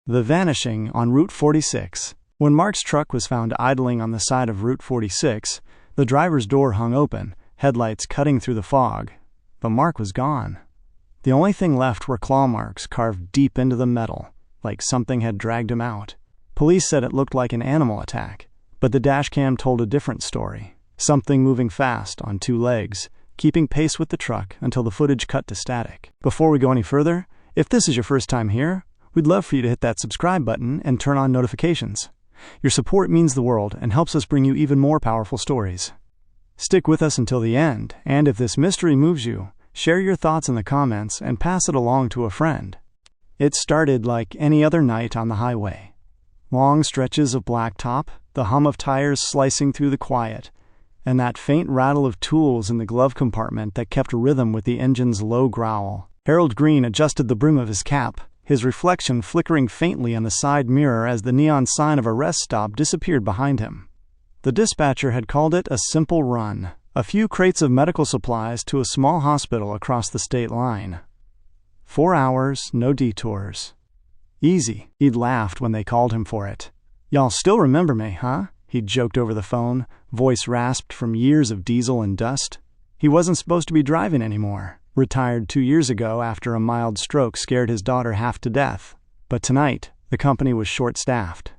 The Vanishing on Route 46. When Mark's truck was found idling on the side of Route 46, the driver's door hung open, headlights cutting through the fog. But Mark was gone. The only thing left were claw marks carved deep into the metal, like something had dragged him out. Police said it looked like an animal attack, but the dashcam told a different story. Something moving fast on two legs, keeping pace with the truck until the footage cut to static. Before we go any further, if this is your first time here, we'd love for you to hit that subscribe button and turn on notifications. Your support means the world and helps us bring you even more powerful stories. Stick with us until the end, and if this mystery moves you, share your thoughts in the comments and pass it along to a friend. It started like any other night on the highway. Long stretches of blacktop, the hum of tires slicing through the quiet, and that faint rattle of tools in the glove compartment that kept rhythm with the engine's low growl. Harold Green adjusted the brim of his cap, his reflection flickering faintly on the side mirror as the neon sign of a rest stop disappeared behind him. The dispatcher had called it a simple run, a few crates of medical supplies to a small hospital across the state line. 4 hours, no detours. Easy, he'd laughed when they called him for it. "Y'all still remember me, huh?" He'd joked over the phone, voice rasped from years of diesel and dust. He wasn't supposed to be driving anymore. Retired 2 years ago after a mild stroke scared his daughter half to death. But tonight, the company was short-staffed.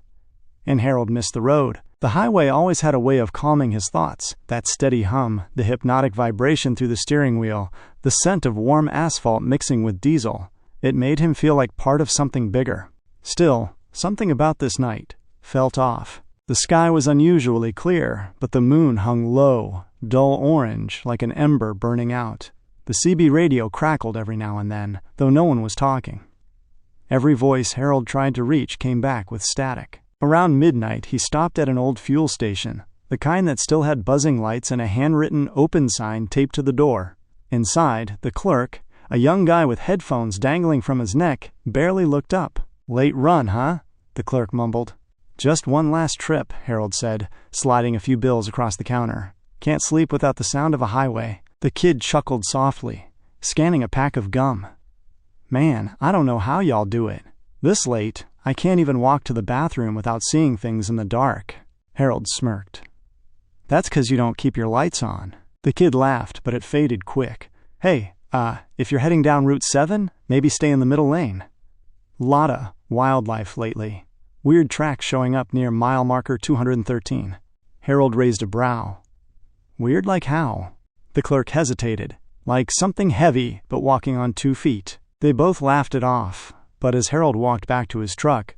And Harold missed the road. The highway always had a way of calming his thoughts. That steady hum, the hypnotic vibration through the steering wheel, the scent of warm asphalt mixing with diesel. It made him feel like part of something bigger. Still, something about this night felt off. The sky was unusually clear, but the moon hung low, dull orange, like an ember burning out. The CB radio crackled every now and then, though no one was talking. Every voice Harold tried to reach came back with static. Around midnight, he stopped at an old fuel station, the kind that still had buzzing lights and a handwritten open sign taped to the door. Inside, the clerk, a young guy with headphones dangling from his neck, barely looked up. "Late run, huh?" the clerk mumbled. "Just one last trip," Harold said, sliding a few bills across the counter. "Can't sleep without the sound of a highway." The kid chuckled softly, scanning a pack of gum. "Man, I don't know how y'all do it. This late, I can't even walk to the bathroom without seeing things in the dark." Harold smirked. "That's 'cause you don't keep your lights on." The kid laughed, but it faded quick. "Hey, if you're heading down Route 7, maybe stay in the middle lane. Lotta wildlife lately. Weird tracks showing up near mile marker 213. Harold raised a brow. "Weird like how?" The clerk hesitated, like something heavy but walking on 2 feet. They both laughed it off, but as Harold walked back to his truck,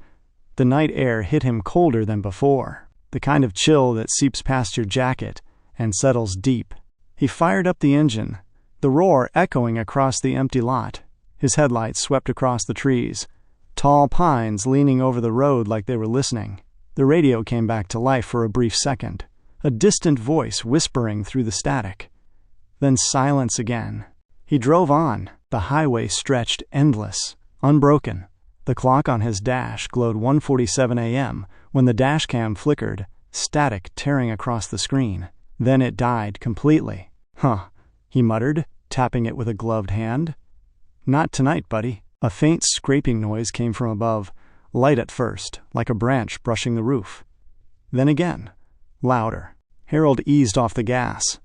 the night air hit him colder than before, the kind of chill that seeps past your jacket and settles deep. He fired up the engine, the roar echoing across the empty lot. His headlights swept across the trees, tall pines leaning over the road like they were listening. The radio came back to life for a brief second, a distant voice whispering through the static. Then silence again. He drove on. The highway stretched endless, unbroken. The clock on his dash glowed 1:47 a.m. when the dashcam flickered, static tearing across the screen. Then it died completely. "Huh," he muttered, tapping it with a gloved hand. "Not tonight, buddy." A faint scraping noise came from above, light at first, like a branch brushing the roof. Then again, louder. Harold eased off the gas.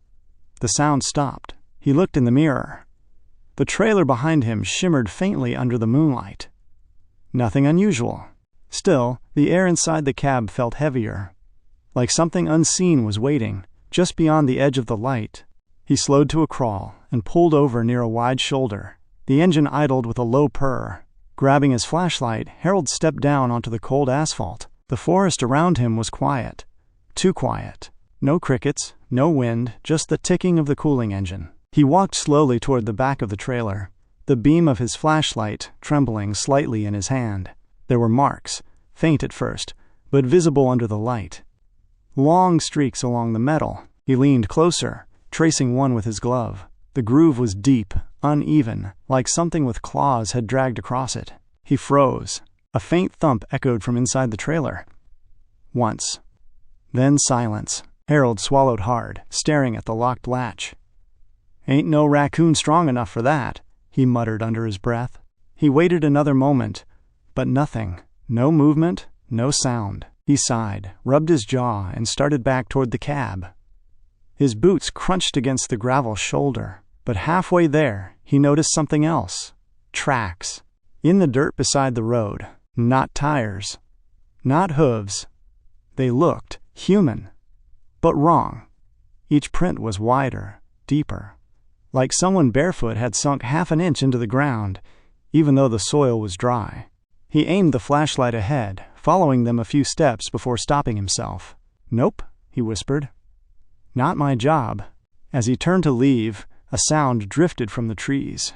The sound stopped. He looked in the mirror. The trailer behind him shimmered faintly under the moonlight. Nothing unusual. Still, the air inside the cab felt heavier, like something unseen was waiting, just beyond the edge of the light. He slowed to a crawl and pulled over near a wide shoulder. The engine idled with a low purr. Grabbing his flashlight, Harold stepped down onto the cold asphalt. The forest around him was quiet. Too quiet. No crickets, no wind, just the ticking of the cooling engine. He walked slowly toward the back of the trailer, the beam of his flashlight trembling slightly in his hand. There were marks, faint at first, but visible under the light. Long streaks along the metal. He leaned closer, tracing one with his glove. The groove was deep, uneven, like something with claws had dragged across it. He froze. A faint thump echoed from inside the trailer. Once. Then silence. Harold swallowed hard, staring at the locked latch. "Ain't no raccoon strong enough for that," he muttered under his breath. He waited another moment, but nothing. No movement, no sound. He sighed, rubbed his jaw, and started back toward the cab. His boots crunched against the gravel shoulder, but halfway there, he noticed something else. Tracks. In the dirt beside the road. Not tires. Not hooves. They looked human, but wrong. Each print was wider, deeper, like someone barefoot had sunk half an inch into the ground, even though the soil was dry. He aimed the flashlight ahead, following them a few steps before stopping himself. "Nope," he whispered. "Not my job." As he turned to leave, a sound drifted from the trees.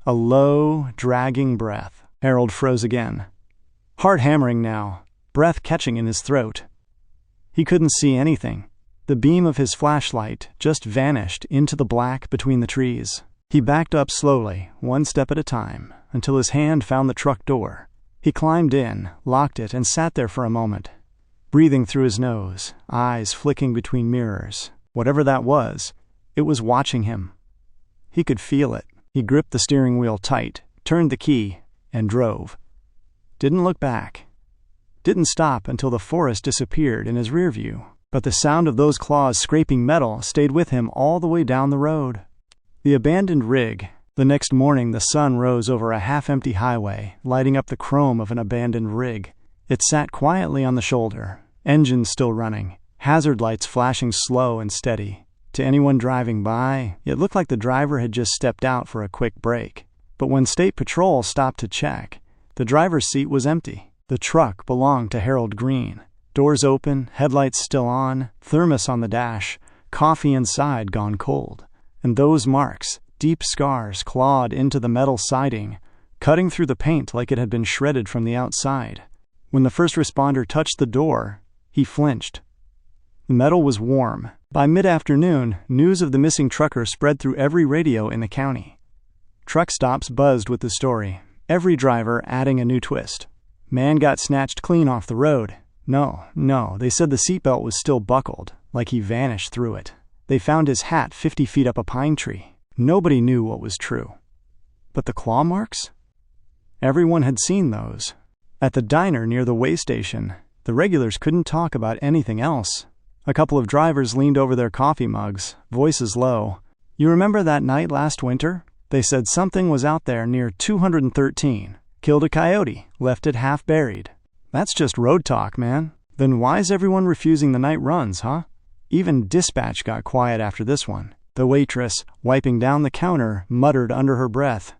A low, dragging breath. Harold froze again. Heart hammering now, breath catching in his throat. He couldn't see anything. The beam of his flashlight just vanished into the black between the trees. He backed up slowly, one step at a time, until his hand found the truck door. He climbed in, locked it, and sat there for a moment, breathing through his nose, eyes flicking between mirrors. Whatever that was, it was watching him. He could feel it. He gripped the steering wheel tight, turned the key, and drove. Didn't look back. Didn't stop until the forest disappeared in his rear view. But the sound of those claws scraping metal stayed with him all the way down the road. The abandoned rig. The next morning the sun rose over a half-empty highway, lighting up the chrome of an abandoned rig. It sat quietly on the shoulder, engines still running, hazard lights flashing slow and steady. To anyone driving by, it looked like the driver had just stepped out for a quick break. But when State Patrol stopped to check, the driver's seat was empty. The truck belonged to Harold Green. Doors open, headlights still on, thermos on the dash, coffee inside gone cold. And those marks, deep scars, clawed into the metal siding, cutting through the paint like it had been shredded from the outside. When the first responder touched the door, he flinched. The metal was warm. By mid-afternoon, news of the missing trucker spread through every radio in the county. Truck stops buzzed with the story, every driver adding a new twist. Man got snatched clean off the road. No, they said the seatbelt was still buckled, like he vanished through it. They found his hat 50 feet up a pine tree. Nobody knew what was true. But the claw marks? Everyone had seen those. At the diner near the way station, the regulars couldn't talk about anything else. A couple of drivers leaned over their coffee mugs, voices low. "You remember that night last winter? They said something was out there near 213. Killed a coyote, left it half buried." That's just road talk, man. Then why's everyone refusing the night runs, huh? Even dispatch got quiet after this one. The waitress, wiping down the counter, muttered under her breath,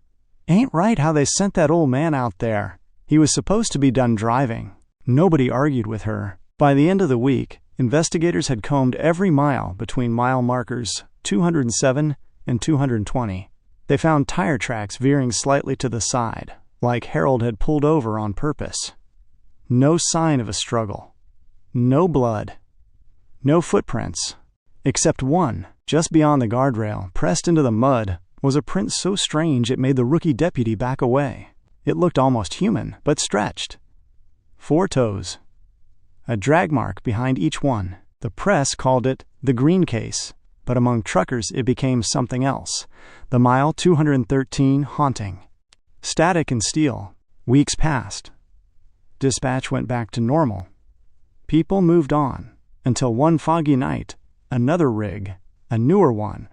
"Ain't right how they sent that old man out there. He was supposed to be done driving." Nobody argued with her. By the end of the week, investigators had combed every mile between mile markers 207 and 220. They found tire tracks veering slightly to the side, like Harold had pulled over on purpose. No sign of a struggle. No blood. No footprints. Except one, just beyond the guardrail, pressed into the mud, was a print so strange it made the rookie deputy back away. It looked almost human, but stretched. 4 toes. A drag mark behind each one. The press called it the Green Case, but among truckers it became something else. The mile 213 haunting. Static and steel. Weeks passed. Dispatch went back to normal. People moved on, until one foggy night, another rig, a newer one,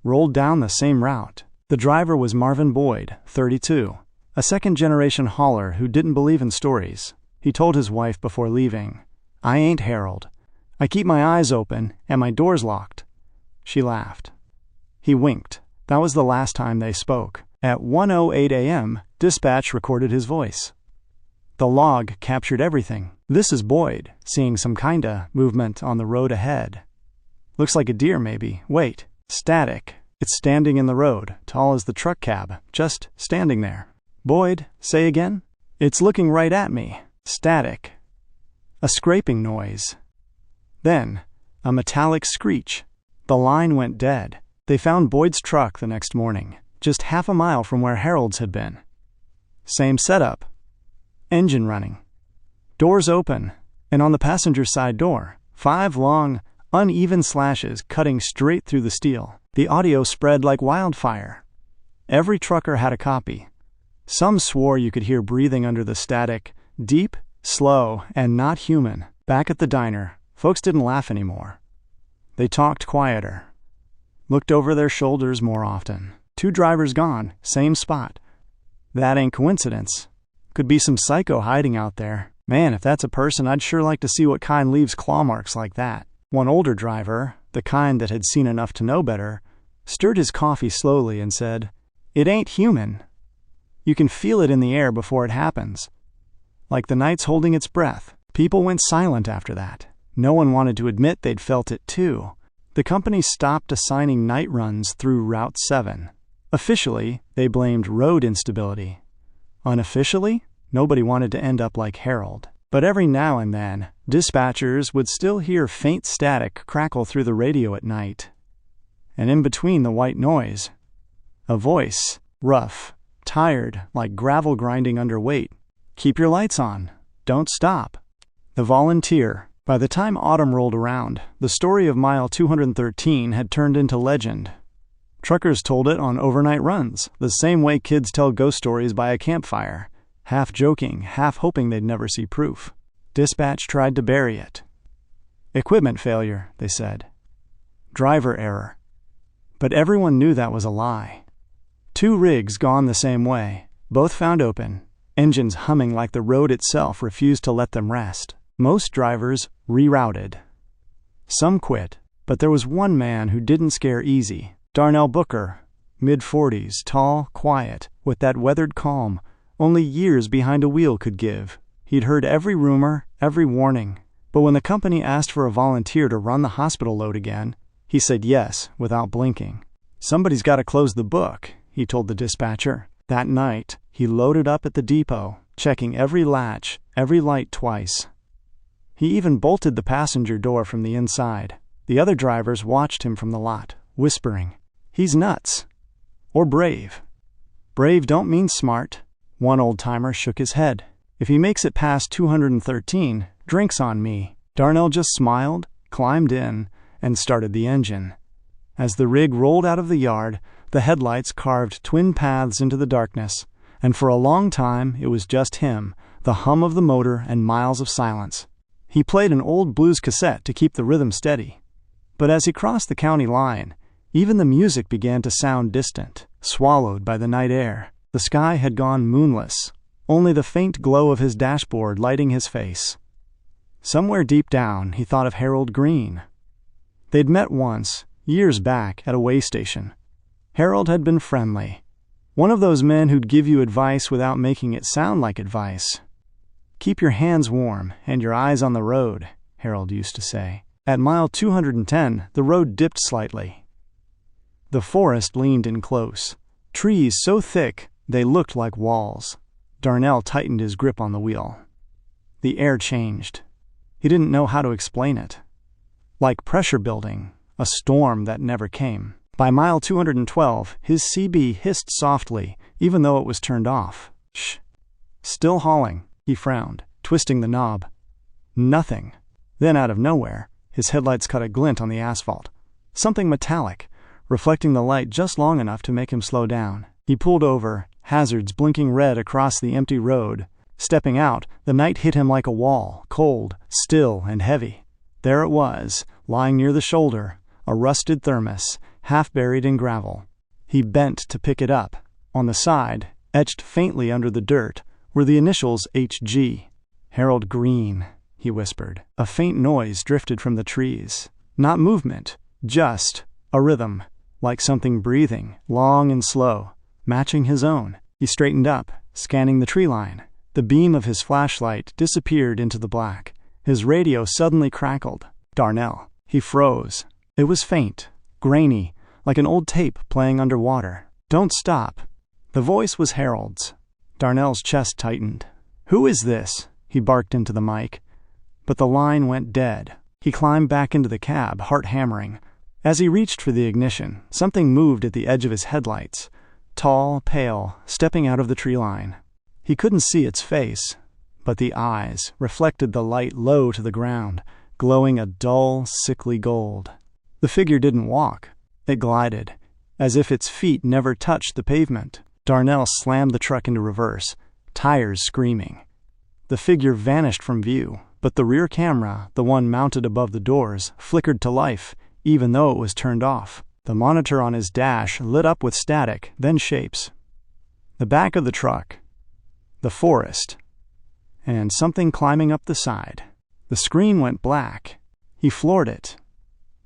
rolled down the same route. The driver was Marvin Boyd, 32, a second-generation hauler who didn't believe in stories. He told his wife before leaving, "I ain't Harold. I keep my eyes open and my door's locked." She laughed. He winked. That was the last time they spoke. At 1:08 a.m., dispatch recorded his voice. The log captured everything. "This is Boyd, seeing some kinda movement on the road ahead. Looks like a deer, maybe. Wait. Static. It's standing in the road, tall as the truck cab, just standing there." "Boyd, say again?" "It's looking right at me. Static." A scraping noise. Then, a metallic screech. The line went dead. They found Boyd's truck the next morning, just half a mile from where Harold's had been. Same setup. Engine running. Doors open, and on the passenger side door, 5 long, uneven slashes cutting straight through the steel. The audio spread like wildfire. Every trucker had a copy. Some swore you could hear breathing under the static, Deep, slow, and not human. Back at the diner, folks didn't laugh anymore. They talked quieter, looked over their shoulders more often. 2 drivers gone, same spot. That ain't coincidence. Could be some psycho hiding out there. Man, if that's a person, I'd sure like to see what kind leaves claw marks like that. One older driver, the kind that had seen enough to know better, stirred his coffee slowly and said, "It ain't human. You can feel it in the air before it happens. Like the night's holding its breath." People went silent after that. No one wanted to admit they'd felt it too. The company stopped assigning night runs through Route 7. Officially, they blamed road instability. Unofficially, nobody wanted to end up like Harold. But every now and then, dispatchers would still hear faint static crackle through the radio at night. And in between the white noise, a voice, rough, tired, like gravel grinding under weight. "Keep your lights on. Don't stop." The volunteer. By the time autumn rolled around, the story of Mile 213 had turned into legend. Truckers told it on overnight runs, the same way kids tell ghost stories by a campfire, half joking, half hoping they'd never see proof. Dispatch tried to bury it. Equipment failure, they said. Driver error. But everyone knew that was a lie. 2 rigs gone the same way, both found open, engines humming like the road itself refused to let them rest. Most drivers rerouted. Some quit, but there was one man who didn't scare easy. Darnell Booker, mid-40s, tall, quiet, with that weathered calm only years behind a wheel could give. He'd heard every rumor, every warning, but when the company asked for a volunteer to run the hospital load again, he said yes without blinking. "Somebody's got to close the book," he told the dispatcher. That night, he loaded up at the depot, checking every latch, every light twice. He even bolted the passenger door from the inside. The other drivers watched him from the lot, whispering, "He's nuts." Or brave. Brave don't mean smart. One old-timer shook his head. "If he makes it past 213, drinks on me." Darnell just smiled, climbed in, and started the engine. As the rig rolled out of the yard, the headlights carved twin paths into the darkness, and for a long time it was just him, the hum of the motor, and miles of silence. He played an old blues cassette to keep the rhythm steady. But as he crossed the county line, even the music began to sound distant, swallowed by the night air. The sky had gone moonless, only the faint glow of his dashboard lighting his face. Somewhere deep down, he thought of Harold Green. They'd met once, years back, at a way station. Harold had been friendly. One of those men who'd give you advice without making it sound like advice. "Keep your hands warm and your eyes on the road," Harold used to say. At mile 210, the road dipped slightly. The forest leaned in close, trees so thick they looked like walls. Darnell tightened his grip on the wheel. The air changed. He didn't know how to explain it. Like pressure building, a storm that never came. By mile 212, his CB hissed softly, even though it was turned off. "Shh. Still hauling," he frowned, twisting the knob. Nothing. Then out of nowhere, his headlights caught a glint on the asphalt. Something metallic, reflecting the light just long enough to make him slow down. He pulled over, hazards blinking red across the empty road. Stepping out, the night hit him like a wall, cold, still, and heavy. There it was, lying near the shoulder, a rusted thermos, half buried in gravel. He bent to pick it up. On the side, etched faintly under the dirt, were the initials HG. "Harold Green," he whispered. A faint noise drifted from the trees. Not movement, just a rhythm, like something breathing, long and slow, matching his own. He straightened up, scanning the tree line. The beam of his flashlight disappeared into the black. His radio suddenly crackled. Darnell. He froze. It was faint, grainy, like an old tape playing underwater. "Don't stop." The voice was Harold's. Darnell's chest tightened. "Who is this?" he barked into the mic. But the line went dead. He climbed back into the cab, heart hammering. As he reached for the ignition, something moved at the edge of his headlights. Tall, pale, stepping out of the tree line. He couldn't see its face, but the eyes reflected the light low to the ground, glowing a dull, sickly gold. The figure didn't walk. It glided, as if its feet never touched the pavement. Darnell slammed the truck into reverse, tires screaming. The figure vanished from view, but the rear camera, the one mounted above the doors, flickered to life, even though it was turned off. The monitor on his dash lit up with static, then shapes. The back of the truck, the forest, and something climbing up the side. The screen went black. He floored it.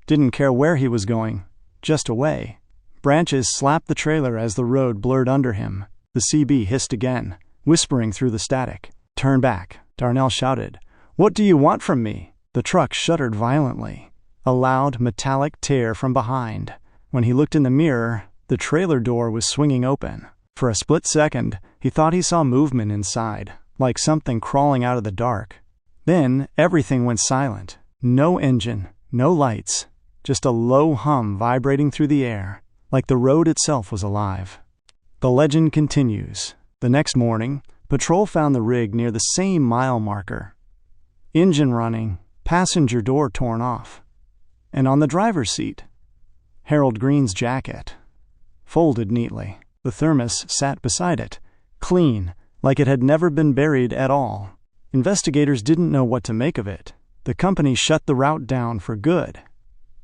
Didn't care where he was going, just away. Branches slapped the trailer as the road blurred under him. The CB hissed again, whispering through the static. "Turn back," Darnell shouted. "What do you want from me?" The truck shuddered violently. A loud, metallic tear from behind. When he looked in the mirror, the trailer door was swinging open. For a split second, he thought he saw movement inside, like something crawling out of the dark. Then, everything went silent. No engine, no lights, just a low hum vibrating through the air, like the road itself was alive. The legend continues. The next morning, patrol found the rig near the same mile marker. Engine running, passenger door torn off. And on the driver's seat, Harold Green's jacket, folded neatly. The thermos sat beside it, clean, like it had never been buried at all. Investigators didn't know what to make of it. The company shut the route down for good.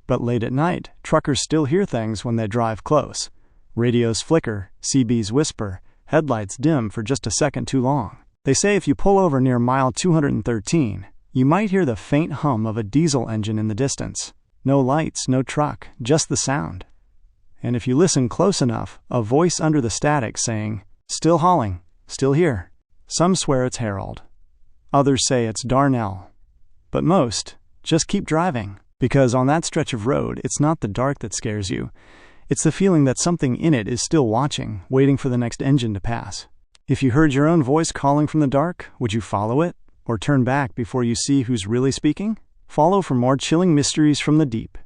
But late at night, truckers still hear things when they drive close. Radios flicker, CBs whisper, headlights dim for just a second too long. They say if you pull over near mile 213, you might hear the faint hum of a diesel engine in the distance. No lights, no truck, just the sound. And if you listen close enough, a voice under the static saying, "Still hauling, still here." Some swear it's Harold. Others say it's Darnell. But most just keep driving, because on that stretch of road, it's not the dark that scares you. It's the feeling that something in it is still watching, waiting for the next engine to pass. If you heard your own voice calling from the dark, would you follow it? Or turn back before you see who's really speaking? Follow for more chilling mysteries from the deep.